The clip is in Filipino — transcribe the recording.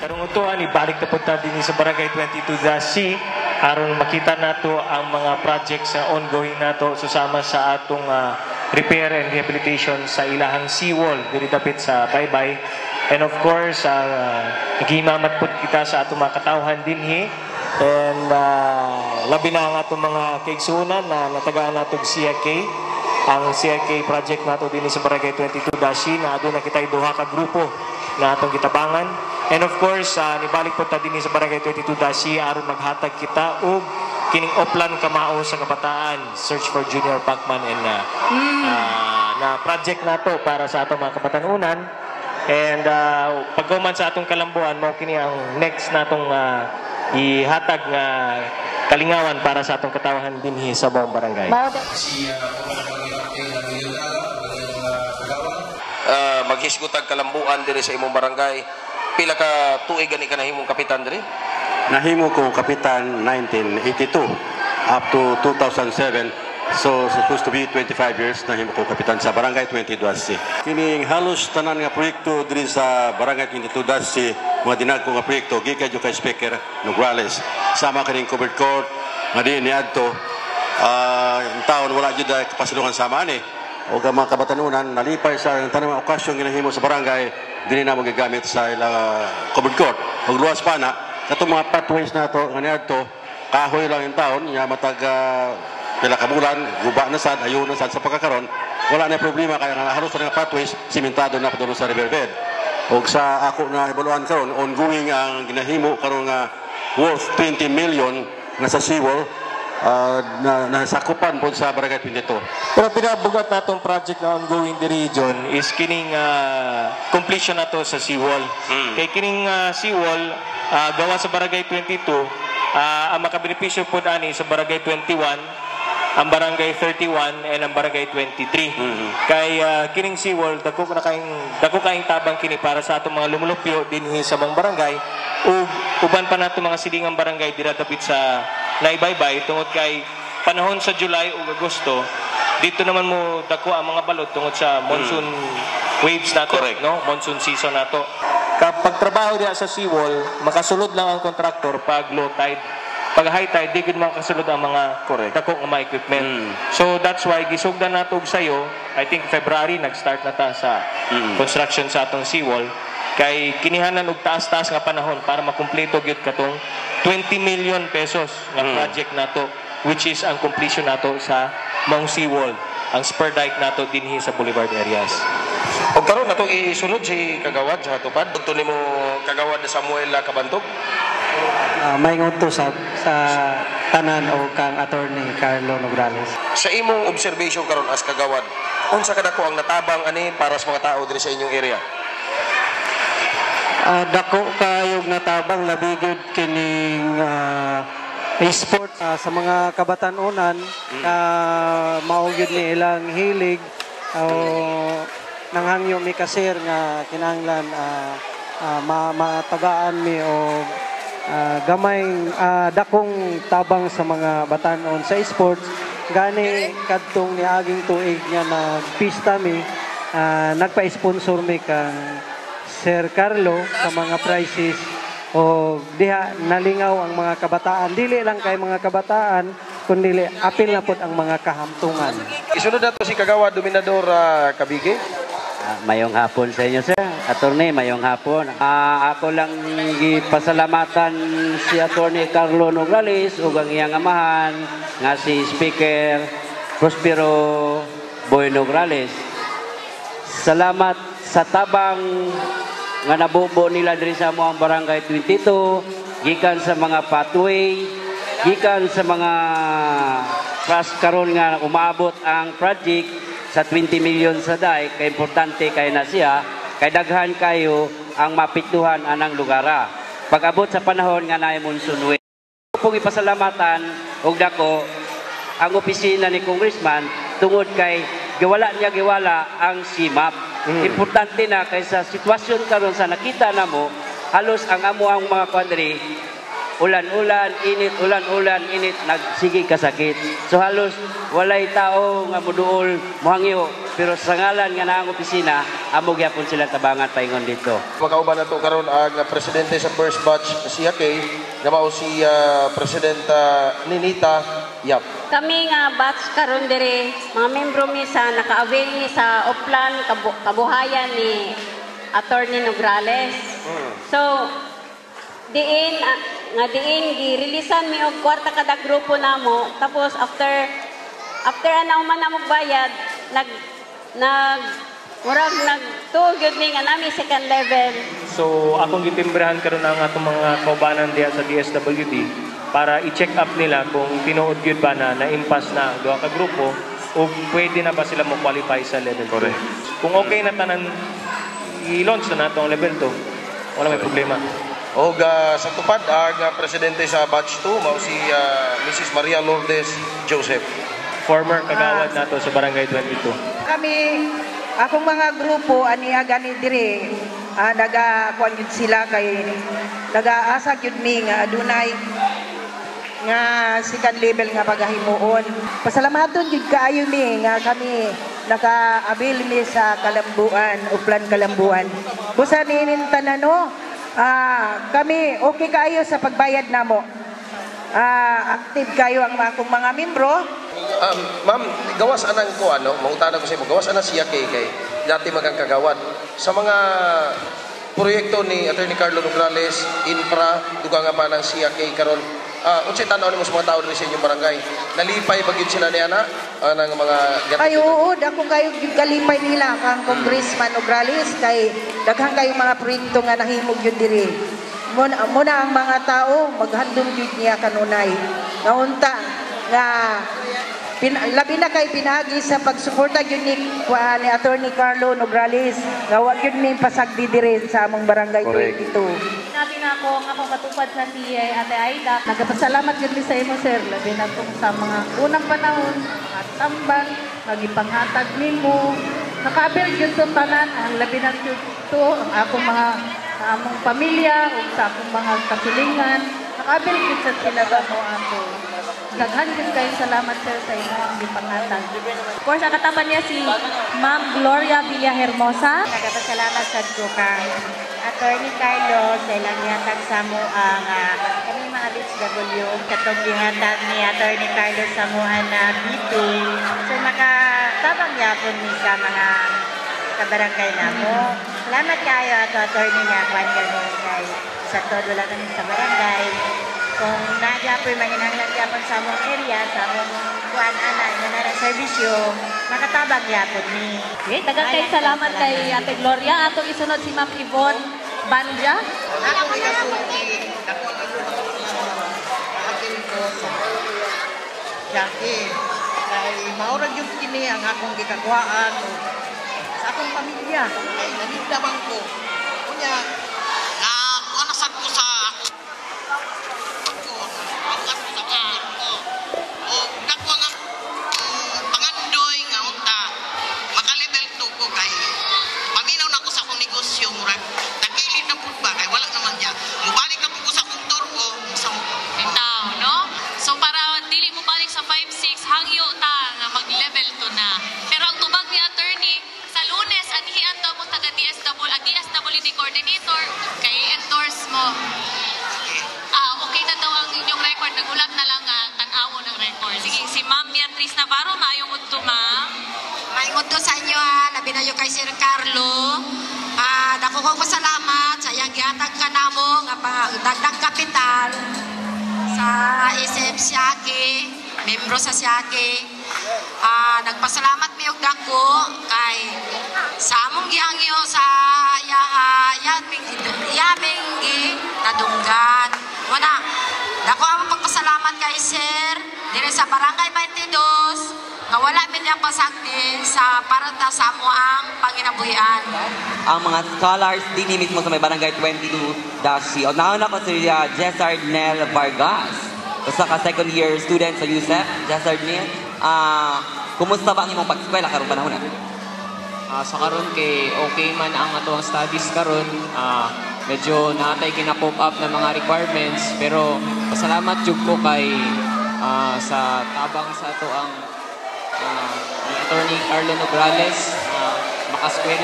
Karong utuan ibalik na punta din sa Barangay 22-C aron makita nato ang mga projects na ongoing nato susama sa atong repair and rehabilitation sa ilahang seawall diri dapit sa Baybay. And of course, nagimamat po kita sa atong mga katawhan dinhi. And labi na ang atong mga kaigsunan na natagaan nato CRK. Ang CRK project nato din sa Barangay 22-C na aduna kitay duha ka grupo na atong gitabangan. And of course, nibalik po ta din sa Barangay 22-C aron maghatag kita og kining Oplan Kamao sa Kabataan, Search for Junior Pacman and na project nato para sa atong mga kabatanunan. And pagkuman sa atong kalambuan, mao kini ang next natong ihatag nga kalingawan para sa atong katawahan dinhi sa buong barangay. Maghisgutag kalambuan diri sa imong barangay. Pila ka tuig gani ka nahimong kapitan diri? Nahimo ko kapitan 1982 up to 2007. So supposed to be 25 years nahimo ko kapitan sa Barangay 22-C. Kining halos tanan nga proyekto diri sa Barangay 22-C, mga dinagko nga proyekto gikan kay Speaker Nograles. Sama kining covered court nga di niadto yung taon wala jud kapasidungan sama ani. O mga kabatanunan nalipay sa tanang okasyon ginahimo sa barangay dili na magagamit sa ilang covered court. Ug luwas pa na katong mga pathways nato nga niadto kahoy lang yung taon nya matag pila ka bulan guba na sad ayo na sad sa pagkakaron wala na problema kaya nga halos na pathways simentado na padulong sa riverbed. Ug sa ako na ebaluan karon ongoing ang ginahimo karon nga worth 20 million nga sa seawall na nasakupan po sa Barangay 22. Pero pinabugat natong project na ongoing the region is kining completion nato sa seawall. Kay kining seawall gawa sa Barangay 22 ang makabenepisyo po ani sa Barangay 21, ang Barangay 31 and ang Barangay 23. Kay kining seawall dako kaing tabang kini para sa atong mga lumulupyo dinhi sa mga barangay ug uban pa nato mga silingang barangay dira dapit sa Naibaybay tungod kay panahon sa July ug Agosto dito naman mo dako ang mga balod tungod sa monsoon waves nato, no? Monsoon season nato. Kapag trabaho diya sa seawall, makasulod lang ang contractor pag low tide. Pag high tide, di gud makasulod ang mga dako nga mga equipment. So that's why gisugdan nato og sayo, I think February nag-start na ta sa construction sa atong seawall. Kay kinihanan og taas-taas nga panahon para makumpleto gyud katong 20 million pesos nga project nato which is ang completion nato sa Mount Seawall, ang spur dike nato dinhi sa boulevard areas. Og karon nato isunod si Kagawad sa tupad. Tunto nimo Kagawad Samuel Kabantog. May nguto sa tanan o kang attorney Carlo Nograles. Sa imong observation karon as Kagawad, unsa kadako ang natabang ani para sa mga tao diri sa inyong area? Dako kayog natabang labigod kining sport sa mga kabatanunan na maugid ni ilang hilig nanghangyo mi kasir nga kinahanglan matagaan mi o gamay dakong tabang sa mga batanon sa sports gani kadtong niaging tuig nga nagpista mi nagpa-sponsor mi kang Sir Carlo sa mga prizes o diha nalingaw ang mga kabataan. Dili lang kay mga kabataan, kundi apil na pod ang mga kahamtungan. Isunod nato si Kagawad Dominador Kabigi. Mayong hapon sa inyo, sir. Attorney, mayong hapon. Ako lang gipasalamatan si Attorney Carlo Nograles ug ang iyang amahan nga si Speaker Prospero Boy Nograles. Salamat sa tabang nga nabubo nila diri sa among Barangay 22, gikan sa mga pathway, gikan sa mga trust karon nga umaabot ang project sa 20 million sa dike, kay importante kay na siya, kay daghan kayo ang mapituhan anang lugara. Pag-abot sa panahon nga naay monsoon wave. Pong ipasalamatan og dako ang opisina ni Congressman tungod kay giwala ang CMAP. Importante na kaysa sitwasyon karon sa nakita namo halos ang amo ang mga kwadri ulan-ulan, init, ulan-ulan, init, nagsige kasakit. So halos walay tao nga muduol muhangyo, pero sa ngalan nga naang opisina, amo gyapon sila tabangan paingon dito. Makauban na to karon ang presidente sa first batch siya kay nga mao si Presidenta Ninita Yap. Kami nga batch karon dire mga membro mi sa naka-avail ni sa Oplan kabuhayan ni Attorney Nograles. So diin gi-releasean mi og kwarta kada grupo namo, tapos after anaw man namo bayad murag nagtugod ni nga nami second level. So akong gitimbrahan karon ang atong mga kaubanan diha sa DSWD para i-check up nila kung tinuod gyud ba na na-impasse na ang duha ka grupo o pwede na ba sila mo qualify sa level 2. Kung okay na tanan i-launch na natong level 2, wala may problema. Og sa tupad ang presidente sa batch 2 mao si Mrs. Maria Lourdes Joseph. Former kagawad nato sa Barangay 22. Kami, akong mga grupo, aniya gani dire, nagakuan yun sila kay, nagaasa yun mi nga adunay nga second level nga pagahimuon. Pasalamaton yun kaayo mi nga kami naka-abil mi sa Kalambuan, Uplan Kalambuan. Busa ninintanan no, kami okay kayo sa pagbayad namo. Active kayo ang akong mga membro. Ma'am, gawas anang ko mangutana ko sa imo, gawas ana siya kay dati magang kagawad sa mga proyekto ni Attorney Carlo Nograles, infra, duga nga ba ng siya kay karon. Unsay tanaw nimo sa mga tao diri sa inyong barangay? Nalipay ba gyud sila ni ana nang mga ay oo, dako kayo galipay nila kang Congressman Nograles kay daghang kayo mga proyekto nga nahimog yun diri. Muna ang mga tao maghandom jud niya kanunay. Naunta nga labi na kay pinagi sa pagsuporta gyud ni Attorney Carlo Nograles nga wa gyud mi pasagdi diri sa among barangay 22. Natin ako ang akong katupad sa siya Ate Aida. Nagpasalamat gyud mi sa imo sir, labi na tong sa mga unang panahon, at tambal, magipanghatag nimo. Nakabil gyud to tanan ang labi na to ang akong mga sa among pamilya o sa akong mga kasilingan. Nakabil gyud sa sila mo ato. Daghan gyud kayo salamat sir sa inyong gipanghatag. Of course, ang kataban niya si Ma'am Gloria Villahermosa. Nagpasalamat sa ko kang Attorney Carlo sa ilang gihatag sa mo ang kami mga DSW katong gihatag ni Attorney Carlo sa mo na BP. So makatabang yapon ni sa mga kabarangay namo. Salamat kayo ato Attorney nga kwan gani kay sa todo wala kami sa barangay. Kung nagyapoy manginhanglan yapon sa among area, sa among kuan ana nga na serbisyo, makatabang yapon ni. Okay, daghang kay salamat kay Ate Gloria. Atong isunod si Ma'am Yvonne Banja. Ako ikasulti, ako akin ko sa Jackie. Kay maurag yung kini ang akong gikakuhaan sa akong pamilya. Ay nanindabang ko. Kunya, anasad ko sa coordinator kay endorse mo. Okay na daw ang inyong record. Nagulat na lang tan-awo ng record. Sige, si Ma'am Beatrice Navarro, maayong udto, Ma'am. Maayong udto sa inyo labi na yung kay Sir Carlo. Dako ko pasalamat sa iyang gihatag ka namo nga dagdag kapital sa SF Siaki, membro sa Siaki. Nagpasalamat mi og dako kay sa among gihangyo sa yaming tadunggan. Wala, dako among pagpasalamat kay Sir dire sa Barangay 22 nga wala min yang pasagdi sa parata sa amo ang panginabuhian. Ang mga scholars din mismo sa may Barangay 22 Dashi. Unaon ako si Jessard Nel Vargas. Usa ka second year student sa USEP. Jessard Nel, kumusta ba ang imong pag-eskwela karong panahon na? Sa karon kay okay man ang ato ang studies karon. medyo natay kina-pop up na mga requirements, pero pasalamat jud ko kay sa tabang sa to ang ni Attorney Carlo Nograles, makaskwela